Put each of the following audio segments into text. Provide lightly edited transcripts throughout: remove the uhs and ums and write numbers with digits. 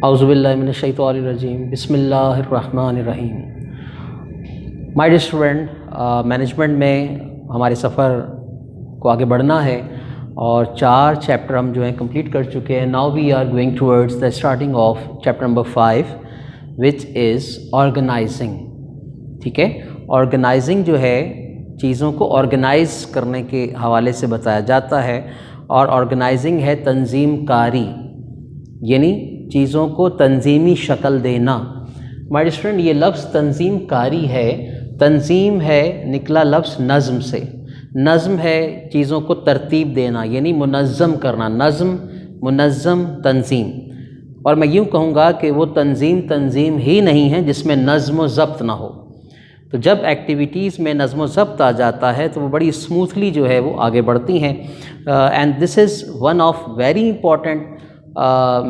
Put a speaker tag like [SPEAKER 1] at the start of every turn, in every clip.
[SPEAKER 1] اعوذ باللہ من الشیطان الرجیم، بسم اللہ الرحمن الرحیم۔ مائی ڈیئر اسٹوڈنٹ، مینجمنٹ میں ہمارے سفر کو آگے بڑھنا ہے اور 4 چیپٹر ہم جو ہیں کمپلیٹ کر چکے ہیں۔ Now we are going towards the starting of chapter number 5 which is organizing. ٹھیک ہے، آرگنائزنگ جو ہے چیزوں کو آرگنائز کرنے کے حوالے سے بتایا جاتا ہے، اور آرگنائزنگ ہے تنظیم کاری، یعنی چیزوں کو تنظیمی شکل دینا۔ ہمارے اسٹوڈنٹ، یہ لفظ تنظیم کاری ہے، تنظیم ہے نکلا لفظ نظم سے۔ نظم ہے چیزوں کو ترتیب دینا، یعنی منظم کرنا، نظم، منظم، تنظیم۔ اور میں یوں کہوں گا کہ وہ تنظیم ہی نہیں ہے جس میں نظم و ضبط نہ ہو۔ تو جب ایکٹیویٹیز میں نظم و ضبط آ جاتا ہے تو وہ بڑی اسموتھلی جو ہے وہ آگے بڑھتی ہیں، and this is one of very important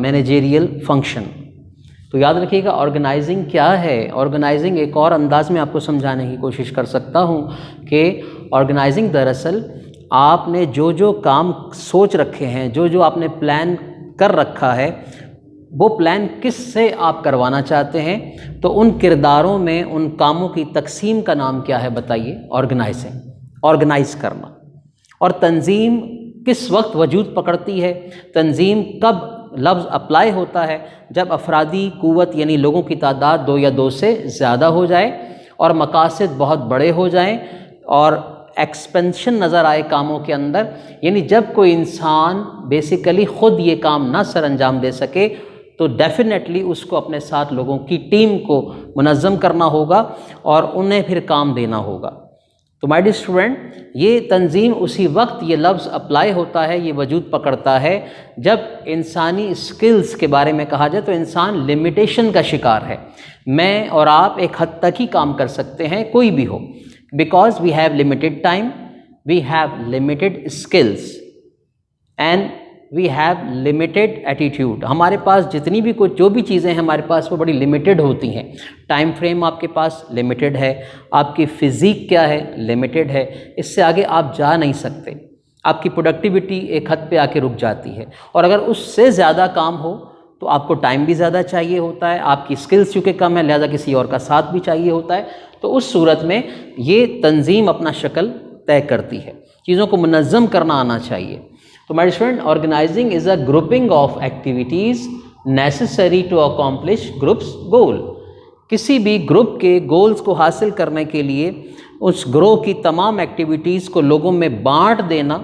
[SPEAKER 1] managerial function. تو یاد رکھیے گا آرگنائزنگ کیا ہے۔ آرگنائزنگ ایک اور انداز میں آپ کو سمجھانے کی کوشش کر سکتا ہوں کہ آرگنائزنگ دراصل آپ نے جو کام سوچ رکھے ہیں، جو آپ نے پلان کر رکھا ہے، وہ پلان کس سے آپ کروانا چاہتے ہیں، تو ان کرداروں میں ان کاموں کی تقسیم کا نام کیا ہے بتائیے؟ آرگنائزنگ، آرگنائز کرنا۔ اور تنظیم کس وقت وجود پکڑتی ہے؟ تنظیم کب لفظ اپلائی ہوتا ہے؟ جب افرادی قوت یعنی لوگوں کی تعداد 2 یا 2 سے زیادہ ہو جائے اور مقاصد بہت بڑے ہو جائیں اور ایکسپینشن نظر آئے کاموں کے اندر، یعنی جب کوئی انسان بیسیکلی خود یہ کام نہ سر انجام دے سکے تو ڈیفینیٹلی اس کو اپنے ساتھ لوگوں کی ٹیم کو منظم کرنا ہوگا اور انہیں پھر کام دینا ہوگا۔ تو مائی ڈیئر اسٹوڈنٹ، یہ تنظیم اسی وقت یہ لفظ اپلائی ہوتا ہے، یہ وجود پکڑتا ہے جب انسانی اسکلز کے بارے میں کہا جائے تو انسان لمیٹیشن کا شکار ہے۔ میں اور آپ ایک حد تک ہی کام کر سکتے ہیں، کوئی بھی ہو، because we have limited time, we have limited skills and we have limited attitude. ہمارے پاس جتنی بھی جو بھی چیزیں ہیں ہمارے پاس وہ بڑی لمیٹڈ ہوتی ہیں۔ ٹائم فریم آپ کے پاس لمیٹڈ ہے، آپ کی فزیک کیا ہے؟ لمیٹڈ ہے، اس سے آگے آپ جا نہیں سکتے۔ آپ کی پروڈکٹیوٹی ایک حد پہ آ کے رک جاتی ہے، اور اگر اس سے زیادہ کام ہو تو آپ کو ٹائم بھی زیادہ چاہیے ہوتا ہے، آپ کی اسکلز چونکہ کم ہے لہذا کسی اور کا ساتھ بھی چاہیے ہوتا ہے۔ تو اس صورت میں یہ تنظیم اپنا شکل طے کرتی ہے، چیزوں کو منظم کرنا آنا چاہیے۔ تو my student, organising is a grouping of activities necessary to accomplish groups goal. کسی بھی گروپ کے گولز کو حاصل کرنے کے لیے اس گروہ کی تمام ایکٹیویٹیز کو لوگوں میں بانٹ دینا،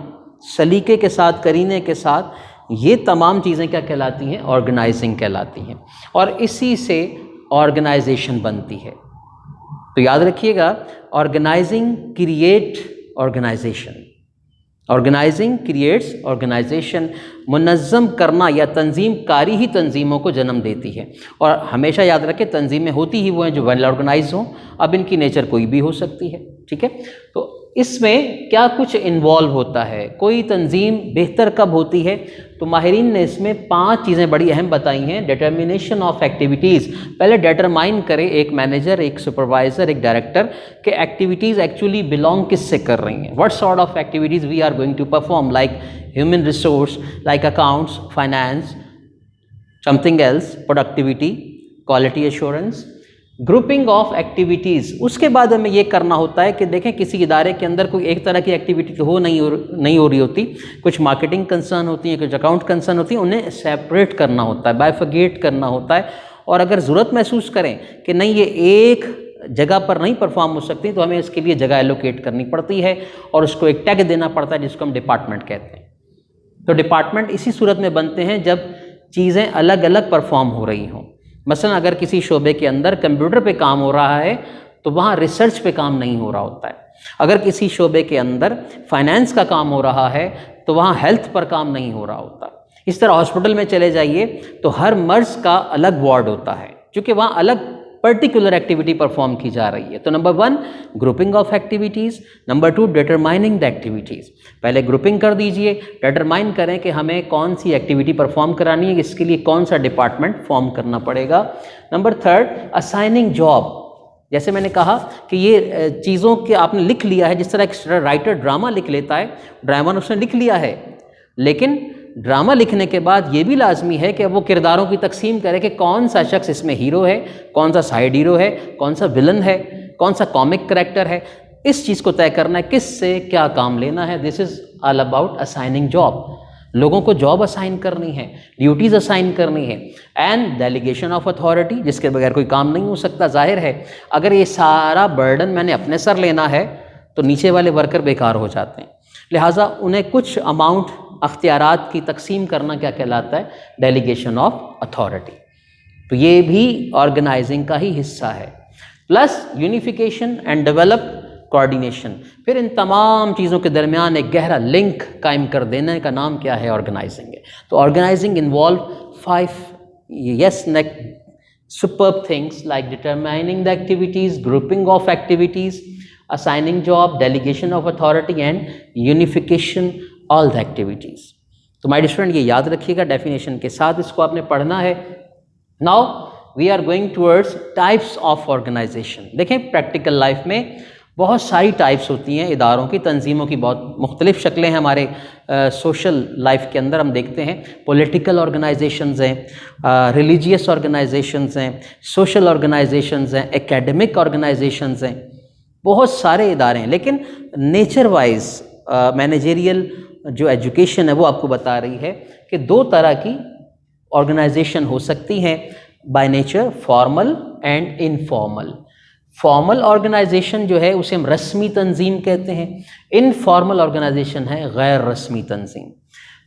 [SPEAKER 1] سلیقے کے ساتھ، کرینے کے ساتھ، یہ تمام چیزیں کیا کہلاتی ہیں؟ آرگنائزنگ کہلاتی ہیں، اور اسی سے آرگنائزیشن بنتی ہے۔ تو یاد رکھیے گا، organising create organisation, organising creates organisation. منظم کرنا یا تنظیم کاری ہی تنظیموں کو جنم دیتی ہے، اور ہمیشہ یاد رکھیں تنظیمیں ہوتی ہی وہ ہیں جو ویل آرگنائز ہوں۔ اب ان کی نیچر کوئی بھی ہو سکتی ہے، ٹھیک ہے۔ تو اس میں کیا کچھ انوالو ہوتا ہے؟ کوئی تنظیم بہتر کب ہوتی ہے؟ تو ماہرین نے اس میں 5 چیزیں بڑی اہم بتائی ہیں۔ ڈٹرمینیشن آف ایکٹیویٹیز، پہلے ڈٹرمائن کرے ایک مینیجر، ایک سپروائزر، ایک ڈائریکٹر کہ ایکٹیویٹیز ایکچولی بلانگ کس سے کر رہی ہیں۔ What sort of activities we are going to perform, like human resource, like accounts, finance, something else, productivity, quality assurance. Grouping of activities, اس کے بعد ہمیں یہ کرنا ہوتا ہے کہ دیکھیں کسی ادارے کے اندر کوئی ایک طرح کی ایکٹیویٹی تو نہیں ہو رہی ہوتی، کچھ مارکیٹنگ کنسرن ہوتی ہیں، کچھ اکاؤنٹ کنسرن ہوتی ہیں، انہیں سیپریٹ کرنا ہوتا ہے، بائفرگیٹ کرنا ہوتا ہے، اور اگر ضرورت محسوس کریں کہ نہیں یہ ایک جگہ پر نہیں پرفارم ہو سکتی تو ہمیں اس کے لیے جگہ ایلوکیٹ کرنی پڑتی ہے اور اس کو ایک ٹیگ دینا پڑتا ہے جس کو ہم ڈپارٹمنٹ کہتے ہیں۔ تو ڈپارٹمنٹ اسی صورت میں بنتے ہیں جب چیزیں الگ الگ پرفارم ہو رہی ہوں۔ مثلا اگر کسی شعبے کے اندر کمپیوٹر پہ کام ہو رہا ہے تو وہاں ریسرچ پہ کام نہیں ہو رہا ہوتا ہے۔ اگر کسی شعبے کے اندر فائنانس کا کام ہو رہا ہے تو وہاں ہیلتھ پر کام نہیں ہو رہا ہوتا۔ اس طرح ہاسپٹل میں چلے جائیے تو ہر مرض کا الگ وارڈ ہوتا ہے کیونکہ وہاں الگ پرٹیکولر ایکٹیویٹی پرفارم کی جا رہی ہے۔ تو number 1 grouping of activities, number 2 determining the activities. پہلے گروپنگ کر دیجئے، ڈٹرمائن کریں کہ ہمیں کون سی ایکٹیویٹی پرفارم کرانی ہے، اس کے لیے کون سا ڈپارٹمنٹ فارم کرنا پڑے گا۔ Number 3 assigning job. جیسے میں نے کہا کہ یہ چیزوں کے آپ نے لکھ لیا ہے، جس طرح ایک رائٹر ڈرامہ لکھ لیتا ہے، ڈرامہ اس نے لکھ لیا ہے، لیکن ڈرامہ لکھنے کے بعد یہ بھی لازمی ہے کہ اب وہ کرداروں کی تقسیم کرے کہ کون سا شخص اس میں ہیرو ہے، کون سا سائیڈ ہیرو ہے، کون سا ولن ہے، کون سا کامک کریکٹر ہے. اس چیز کو طے کرنا ہے کس سے کیا کام لینا ہے. دس از آل اباؤٹ اسائننگ جاب. لوگوں کو جاب اسائن کرنی ہے، ڈیوٹیز اسائن کرنی ہے. اینڈ ڈیلیگیشن آف اتھارٹی، جس کے بغیر کوئی کام نہیں ہو سکتا. ظاہر ہے اگر یہ سارا برڈن میں نے اپنے سر لینا ہے تو نیچے والے ورکر بیکار ہو جاتے ہیں. لہٰذا انہیں کچھ اماؤنٹ اختیارات کی تقسیم کرنا کیا کہلاتا ہے؟ Delegation of authority. تو یہ بھی آرگنائزنگ کا ہی حصہ ہے. Plus unification and develop coordination. پھر ان تمام چیزوں کے درمیان ایک گہرا لنک قائم کر دینے کا نام کیا ہے؟ آرگنائزنگ ہے. تو organising involve 5 superb things like determining the activities, grouping of activities, assigning job, delegation of authority and unification all the activities. تو my dear friend یہ یاد رکھیے گا، ڈیفینیشن کے ساتھ اس کو آپ نے پڑھنا ہے. Now we are going towards types of organization. دیکھیں پریکٹیکل لائف میں بہت ساری ٹائپس ہوتی ہیں اداروں کی، تنظیموں کی بہت مختلف شکلیں ہیں. ہمارے سوشل لائف کے اندر ہم دیکھتے ہیں پولیٹیکل آرگنائزیشنز ہیں، ریلیجیس آرگنائزیشنز ہیں، سوشل آرگنائزیشنز ہیں، اکیڈمک آرگنائزیشنز ہیں، بہت سارے ادارے ہیں. لیکن نیچر وائز مینیجریل جو ایجوکیشن ہے وہ آپ کو بتا رہی ہے کہ 2 طرح کی آرگنائزیشن ہو سکتی ہیں by nature, formal and informal. Formal organization جو ہے اسے ہم رسمی تنظیم کہتے ہیں. انفارمل آرگنائزیشن ہے غیر رسمی تنظیم.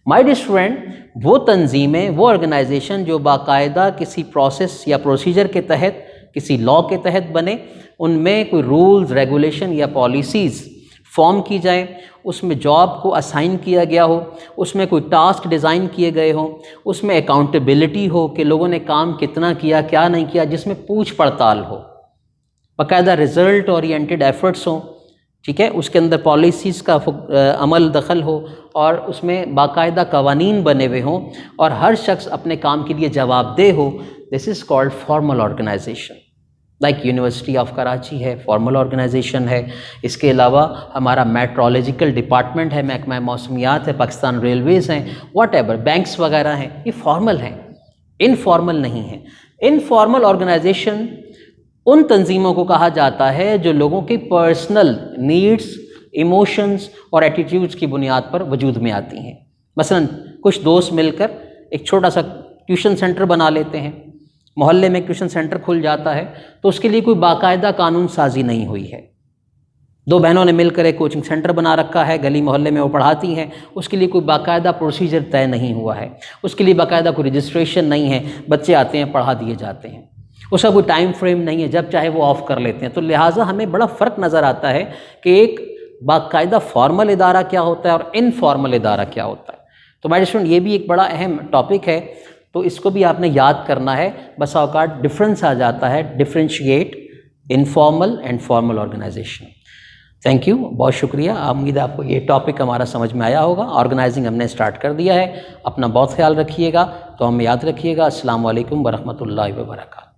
[SPEAKER 1] مائی ڈیئر اسٹوڈنٹ، وہ تنظیمیں، وہ آرگنائزیشن جو باقاعدہ کسی پروسیس یا پروسیجر کے تحت، کسی لا کے تحت بنے، ان میں کوئی رولز، ریگولیشن یا پالیسیز فارم کی جائیں، اس میں جاب کو اسائن کیا گیا ہو، اس میں کوئی ٹاسک ڈیزائن کیے گئے ہوں، اس میں اکاؤنٹیبلٹی ہو کہ لوگوں نے کام کتنا کیا، کیا نہیں کیا، جس میں پوچھ پڑتال ہو، باقاعدہ رزلٹ اورینٹیڈ ایفرٹس ہوں. ٹھیک ہے، اس کے اندر پالیسیز کا عمل دخل ہو اور اس میں باقاعدہ قوانین بنے ہوئے ہوں اور ہر شخص اپنے کام کے لیے جواب دہ ہو. This is called formal organisation. Like university of Karachi ہے، فارمل آرگنائزیشن ہے. اس کے علاوہ ہمارا میٹرولوجیکل ڈپارٹمنٹ ہے، محکمہ موسمیات ہے، پاکستان ریلویز ہیں، واٹ ایور، بینکس وغیرہ ہیں، یہ فارمل ہیں، انفارمل نہیں ہیں. انفارمل آرگنائزیشن ان تنظیموں کو کہا جاتا ہے جو لوگوں کی پرسنل نیڈس، ایموشنز اور ایٹیٹیوڈز کی بنیاد پر وجود میں آتی ہیں. مثلا کچھ دوست مل کر ایک چھوٹا سا ٹیوشن سینٹر بنا لیتے ہیں، محلے میں ٹیوشن سینٹر کھل جاتا ہے تو اس کے لیے کوئی باقاعدہ قانون سازی نہیں ہوئی ہے. 2 بہنوں نے مل کر ایک کوچنگ سینٹر بنا رکھا ہے، گلی محلے میں وہ پڑھاتی ہیں، اس کے لیے کوئی باقاعدہ پروسیجر طے نہیں ہوا ہے، اس کے لیے باقاعدہ کوئی رجسٹریشن نہیں ہے، بچے آتے ہیں پڑھا دیے جاتے ہیں، اس کا کوئی ٹائم فریم نہیں ہے، جب چاہے وہ آف کر لیتے ہیں. تو لہٰذا ہمیں بڑا فرق نظر آتا ہے کہ ایک باقاعدہ فارمل ادارہ کیا ہوتا ہے اور انفارمل ادارہ کیا ہوتا ہے. تو میرے اسٹوڈنٹ یہ بھی ایک بڑا اہم ٹاپک ہے، تو اس کو بھی آپ نے یاد کرنا ہے. بسا اوقات ڈفرینس آ جاتا ہے، differentiate informal and formal organization. Thank you, بہت شکریہ. امید ہے آپ کو یہ ٹاپک ہمارا سمجھ میں آیا ہوگا. آرگنائزنگ ہم نے اسٹارٹ کر دیا ہے. اپنا بہت خیال رکھیے گا، تو ہمیں یاد رکھیے گا. السلام علیکم ورحمۃ اللہ وبرکاتہ.